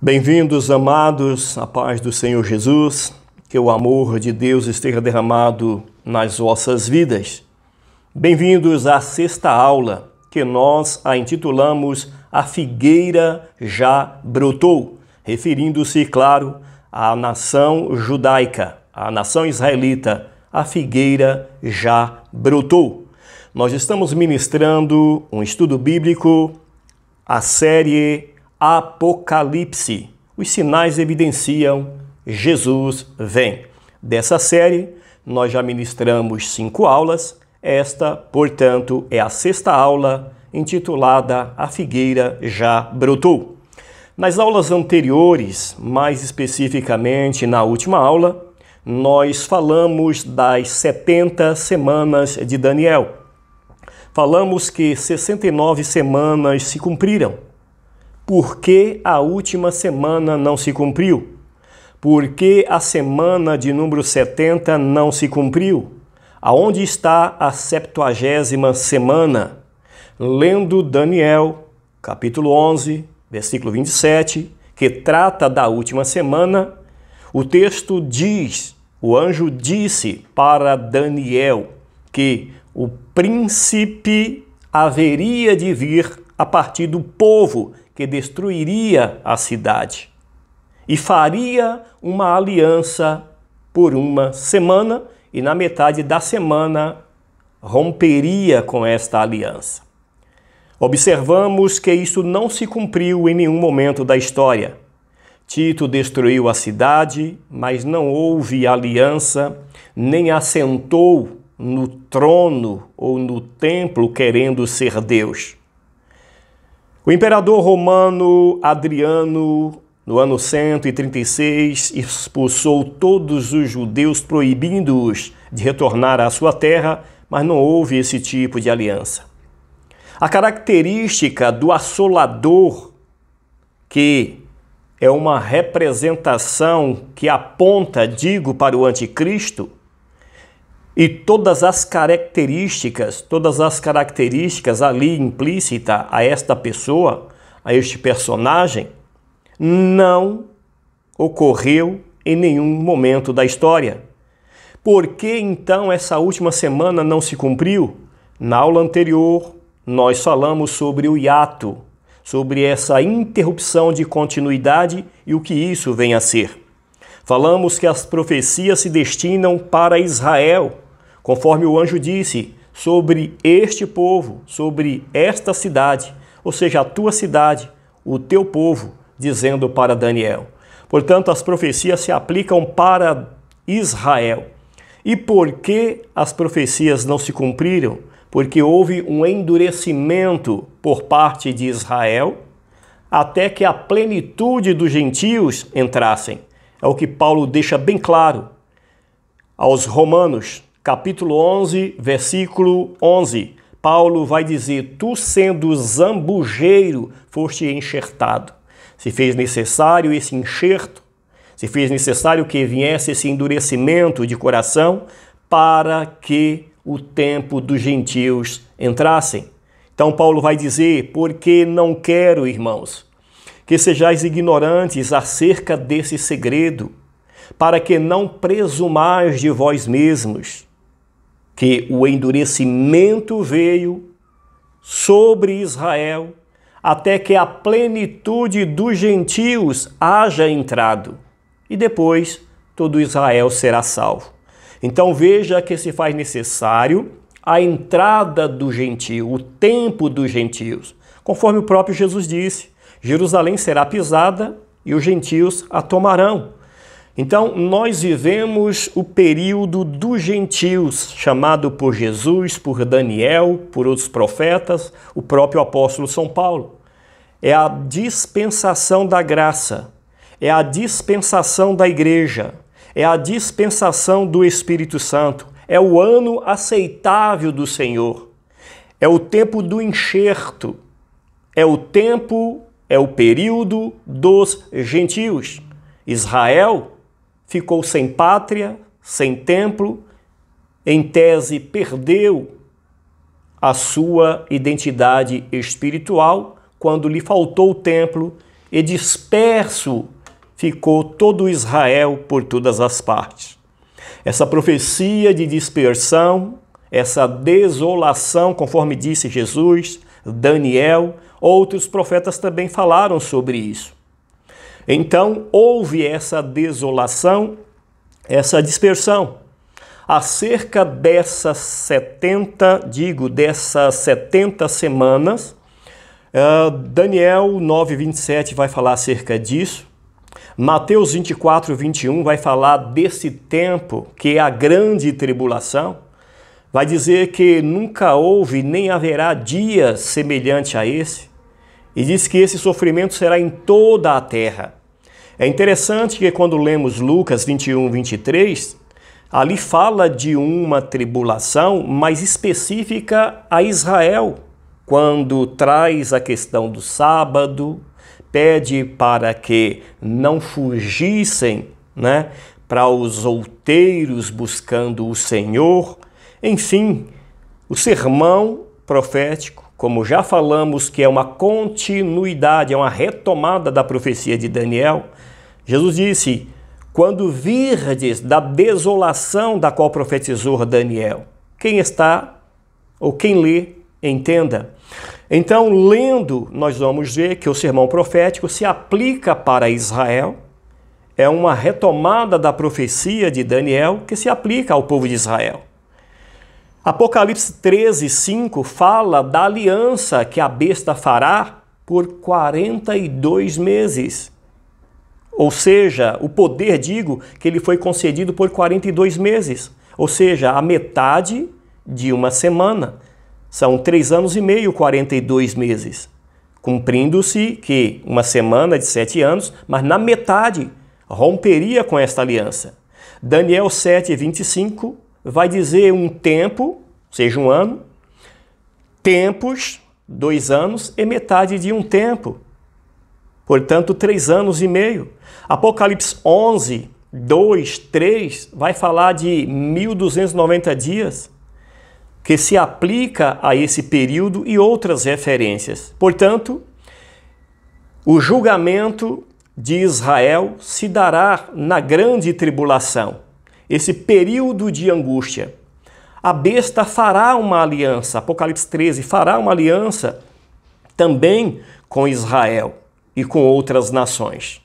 Bem-vindos, amados, à paz do Senhor Jesus, que o amor de Deus esteja derramado nas vossas vidas. Bem-vindos à sexta aula, que nós a intitulamos A Figueira Já Brotou, referindo-se, claro, à nação judaica, à nação israelita. A figueira já brotou. Nós estamos ministrando um estudo bíblico, a série Apocalipse. Os sinais evidenciam Jesus vem. Dessa série, nós já ministramos 5 aulas. Esta, portanto, é a sexta aula, intitulada A Figueira Já Brotou. Nas aulas anteriores, mais especificamente na última aula, nós falamos das 70 semanas de Daniel. Falamos que 69 semanas se cumpriram. Por que a última semana não se cumpriu? Por que a semana de número 70 não se cumpriu? Aonde está a 70ª semana? Lendo Daniel, capítulo 11, versículo 27, que trata da última semana, o texto diz, o anjo disse para Daniel que o príncipe haveria de vir a partir do povo que destruiria a cidade e faria uma aliança por uma semana e na metade da semana romperia com esta aliança. Observamos que isso não se cumpriu em nenhum momento da história. Tito destruiu a cidade, mas não houve aliança, nem assentou no trono ou no templo querendo ser Deus. O imperador romano Adriano, no ano 136, expulsou todos os judeus, proibindo-os de retornar à sua terra, mas não houve esse tipo de aliança. A característica do assolador, que é uma representação que aponta, digo, para o anticristo, e todas as características ali implícitas a esta pessoa, a este personagem, não ocorreu em nenhum momento da história. Por que então essa última semana não se cumpriu? Na aula anterior, nós falamos sobre o hiato, sobre essa interrupção de continuidade e o que isso vem a ser. Falamos que as profecias se destinam para Israel, conforme o anjo disse, sobre este povo, sobre esta cidade, ou seja, a tua cidade, o teu povo, dizendo para Daniel. Portanto, as profecias se aplicam para Israel. E por que as profecias não se cumpriram? Porque houve um endurecimento por parte de Israel até que a plenitude dos gentios entrassem. É o que Paulo deixa bem claro aos Romanos, capítulo 11, versículo 11. Paulo vai dizer, tu sendo zambujeiro, foste enxertado. Se fez necessário esse enxerto, se fez necessário que viesse esse endurecimento de coração para que o tempo dos gentios entrassem. Então Paulo vai dizer, porque não quero, irmãos, que sejais ignorantes acerca desse segredo, para que não presumais de vós mesmos, que o endurecimento veio sobre Israel, até que a plenitude dos gentios haja entrado, e depois todo Israel será salvo. Então veja que se faz necessário a entrada do gentio, o tempo dos gentios. Conforme o próprio Jesus disse, Jerusalém será pisada e os gentios a tomarão. Então nós vivemos o período dos gentios, chamado por Jesus, por Daniel, por outros profetas, o próprio apóstolo São Paulo. É a dispensação da graça, é a dispensação da igreja, é a dispensação do Espírito Santo, é o ano aceitável do Senhor, é o tempo do enxerto, é o período dos gentios. Israel ficou sem pátria, sem templo, em tese perdeu a sua identidade espiritual quando lhe faltou o templo e disperso ficou todo Israel por todas as partes. Essa profecia de dispersão, essa desolação, conforme disse Jesus, Daniel, outros profetas também falaram sobre isso. Então, houve essa desolação, essa dispersão. Acerca dessas 70 semanas, Daniel 9:27 vai falar acerca disso. Mateus 24:21 vai falar desse tempo, que é a grande tribulação. Vai dizer que nunca houve nem haverá dia semelhante a esse. E diz que esse sofrimento será em toda a terra. É interessante que quando lemos Lucas 21:23, ali fala de uma tribulação mais específica a Israel, quando traz a questão do sábado, pede para que não fugissem, para os outeiros buscando o Senhor. Enfim, o sermão profético, como já falamos, que é uma continuidade, é uma retomada da profecia de Daniel. Jesus disse: quando virdes da desolação da qual profetizou Daniel, quem está ou quem lê, entenda. Então, lendo, nós vamos ver que o sermão profético se aplica para Israel, é uma retomada da profecia de Daniel que se aplica ao povo de Israel. Apocalipse 13:5 fala da aliança que a besta fará por 42 meses. Ou seja, o poder, que ele foi concedido por 42 meses. Ou seja, a metade de uma semana. São 3 anos e meio, 42 meses. Cumprindo-se que uma semana de 7 anos, mas na metade romperia com esta aliança. Daniel 7:25 vai dizer um tempo, seja um ano, tempos, 2 anos e metade de um tempo. Portanto, 3 anos e meio. Apocalipse 11:2, 3 vai falar de 1290 dias, que se aplica a esse período e outras referências. Portanto, o julgamento de Israel se dará na grande tribulação, esse período de angústia. A besta fará uma aliança, Apocalipse 13, fará uma aliança também com Israel e com outras nações.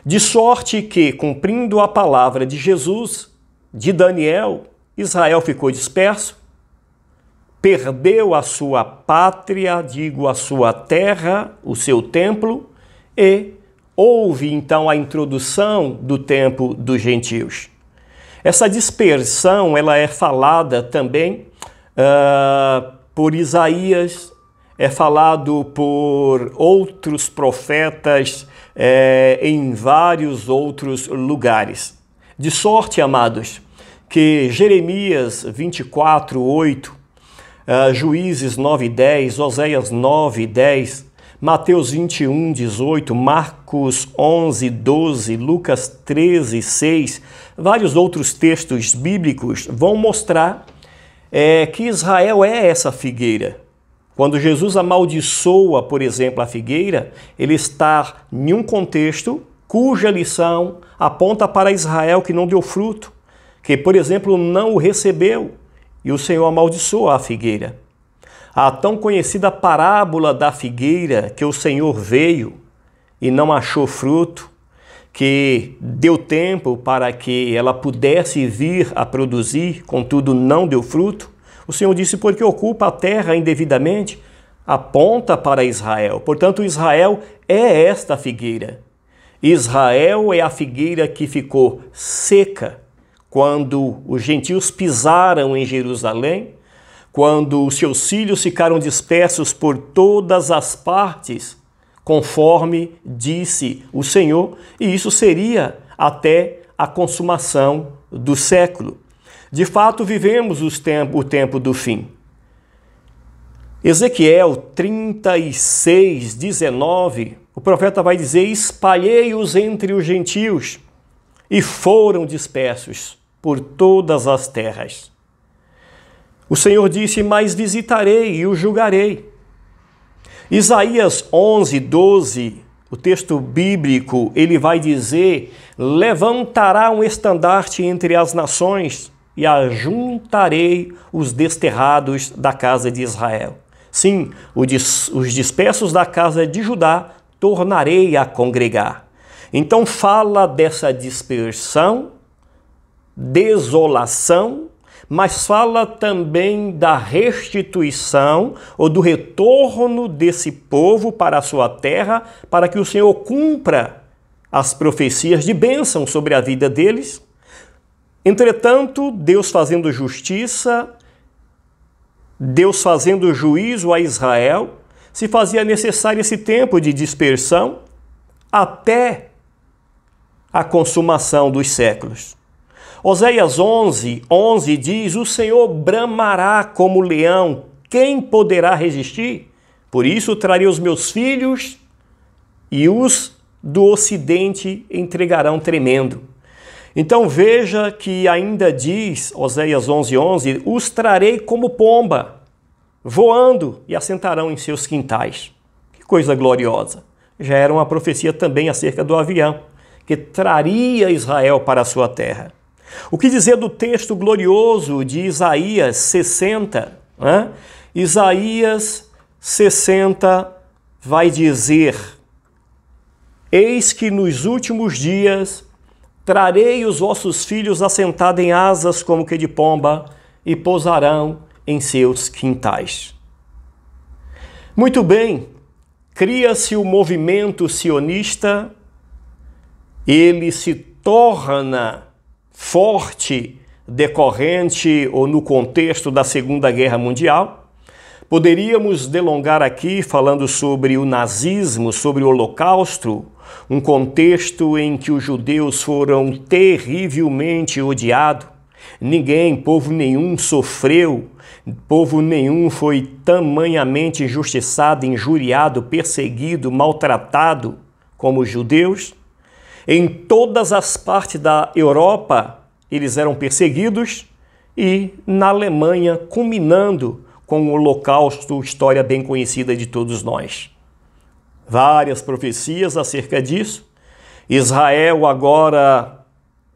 De sorte que, cumprindo a palavra de Jesus, de Daniel, Israel ficou disperso, perdeu a sua pátria, a sua terra, o seu templo, e houve então a introdução do tempo dos gentios. Essa dispersão ela é falada também por Isaías, é falado por outros profetas em vários outros lugares. De sorte, amados, que Jeremias 24:8, Juízes 9:10, Oséias 9:10, Mateus 21:18, Marcos 11:12, Lucas 13:6, vários outros textos bíblicos vão mostrar que Israel é essa figueira. Quando Jesus amaldiçoa, por exemplo, a figueira, ele está em um contexto cuja lição aponta para Israel que não deu fruto, que, por exemplo, não o recebeu, e o Senhor amaldiçoa a figueira. A tão conhecida parábola da figueira, que o Senhor veio e não achou fruto, que deu tempo para que ela pudesse vir a produzir, contudo não deu fruto. O Senhor disse: porque ocupa a terra indevidamente, aponta para Israel. Portanto, Israel é esta figueira. Israel é a figueira que ficou seca quando os gentios pisaram em Jerusalém, quando os seus filhos ficaram dispersos por todas as partes, conforme disse o Senhor, e isso seria até a consumação do século. De fato, vivemos o tempo do fim. Ezequiel 36:19, o profeta vai dizer: espalhei-os entre os gentios e foram dispersos por todas as terras. O Senhor disse: mas visitarei e os julgarei. Isaías 11:12 o texto bíblico, ele vai dizer: levantará um estandarte entre as nações e ajuntarei os desterrados da casa de Israel. Sim, os dispersos da casa de Judá tornarei a congregar. Então fala dessa dispersão, desolação, mas fala também da restituição ou do retorno desse povo para a sua terra, para que o Senhor cumpra as profecias de bênção sobre a vida deles. Entretanto, Deus fazendo justiça, Deus fazendo juízo a Israel, se fazia necessário esse tempo de dispersão até a consumação dos séculos. Oséias 11 diz: o Senhor bramará como leão, quem poderá resistir? Por isso trarei os meus filhos e os do ocidente entregarão tremendo. Então veja que ainda diz, Oséias 11, os trarei como pomba, voando, e assentarão em seus quintais. Que coisa gloriosa! Já era uma profecia também acerca do avião, que traria Israel para a sua terra. O que dizer do texto glorioso de Isaías 60? Isaías 60 vai dizer: eis que nos últimos dias trarei os vossos filhos assentados em asas como que de pomba e pousarão em seus quintais. Muito bem, cria-se o movimento sionista, ele se torna forte decorrente ou no contexto da Segunda Guerra Mundial. Poderíamos delongar aqui falando sobre o nazismo, sobre o Holocausto, um contexto em que os judeus foram terrivelmente odiados. Ninguém, povo nenhum sofreu, povo nenhum foi tamanhamente injustiçado, injuriado, perseguido, maltratado como os judeus. Em todas as partes da Europa, eles eram perseguidos, e na Alemanha, culminando com o Holocausto, história bem conhecida de todos nós. Várias profecias acerca disso. Israel agora,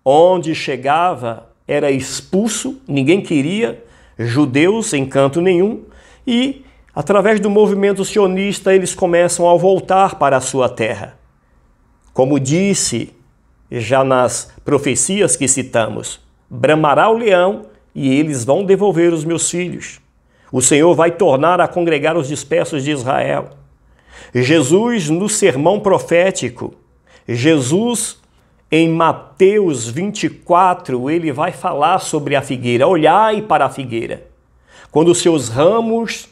onde chegava, era expulso, ninguém queria judeus em canto nenhum, e através do movimento sionista eles começam a voltar para a sua terra. Como disse já nas profecias que citamos, bramará o leão e eles vão devolver os meus filhos. O Senhor vai tornar a congregar os dispersos de Israel. Jesus, no sermão profético, Jesus, em Mateus 24, ele vai falar sobre a figueira. Olhai para a figueira. Quando os seus ramos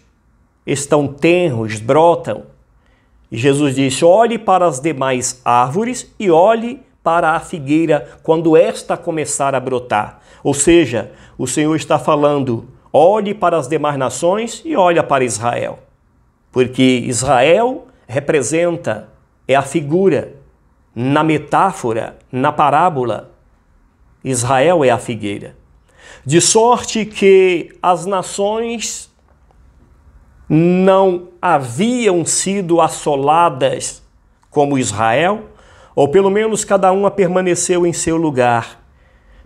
estão tenros, brotam. E Jesus disse: olhe para as demais árvores e olhe para a figueira quando esta começar a brotar. Ou seja, o Senhor está falando: olhe para as demais nações e olha para Israel. Porque Israel representa, é a figura, na metáfora, na parábola, Israel é a figueira. De sorte que as nações não haviam sido assoladas como Israel, ou pelo menos cada uma permaneceu em seu lugar.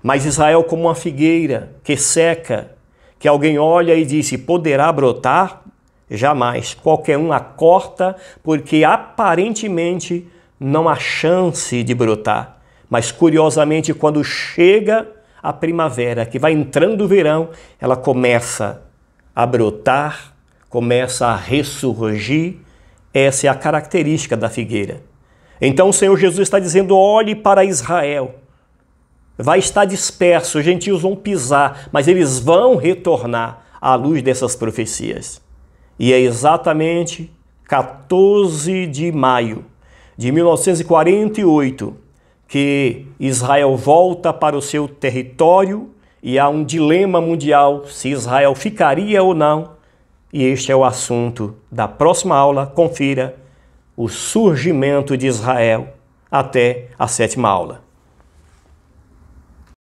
Mas Israel como uma figueira que seca, que alguém olha e diz: poderá brotar? Jamais. Qualquer um a corta, porque aparentemente não há chance de brotar. Mas curiosamente, quando chega a primavera, que vai entrando o verão, ela começa a brotar, começa a ressurgir. Essa é a característica da figueira. Então o Senhor Jesus está dizendo: olhe para Israel. Vai estar disperso, os gentios vão pisar, mas eles vão retornar à luz dessas profecias. E é exatamente 14 de maio de 1948 que Israel volta para o seu território, e há um dilema mundial se Israel ficaria ou não. E este é o assunto da próxima aula. Confira o surgimento de Israel até a 7ª aula.